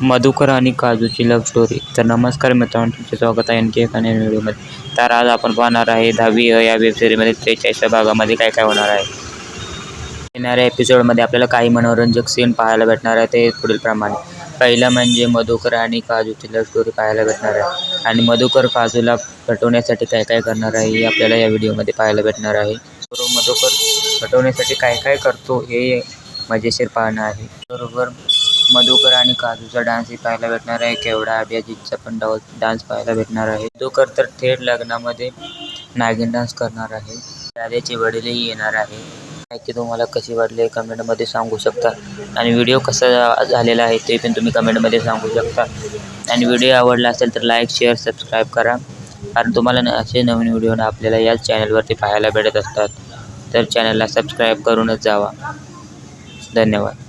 मधुकर आणि काजूची love story. तर नमस्कार मित्रांनो, तुमचे स्वागत आहे आणखी एका नवीन व्हिडिओमध्ये. तर आज आपण पाहणार आहे 10वी या वेबसिरीजमध्ये 43व्या भागामध्ये काय काय होणार आहे. येणाऱ्या एपिसोडमध्ये आपल्याला काही मनोरंजक सीन पाहायला भेटणार आहे. ते पुढील प्रमाणे. पहिलं म्हणजे मधुकर आणि काजूची लव्ह स्टोरी पाहायला भेटणार आहे आणि मधुकर काजूला पटवण्यासाठी काय काय करणार आहे हे आपल्याला या व्हिडिओमध्ये पाहायला भेटणार आहे. मधुकर पटवण्यासाठी काय काय करतो हे मजेशीर पाहणं आहे. बरोबर मधुकर आणि काजूचा डान्सही पाहायला भेटणार आहे. केवढा अभिजितचा पण डान्स पाहायला भेटणार आहे. मधुकर तर थेट लग्नामध्ये नागिन डान्स करणार आहे. राधेचे वडीलही येणार आहे. माहिती तुम्हाला कशी वाटली कमेंटमध्ये सांगू शकता आणि व्हिडिओ कसा झालेला आहे ते पण तुम्ही कमेंटमध्ये सांगू शकता. आणि व्हिडिओ आवडला असेल तर लाईक शेअर सबस्क्राईब करा, कारण तुम्हाला असे नवीन व्हिडिओ आपल्याला याच चॅनलवरती पाहायला भेटत असतात. तर चॅनलला सबस्क्राईब करूनच जावा. धन्यवाद.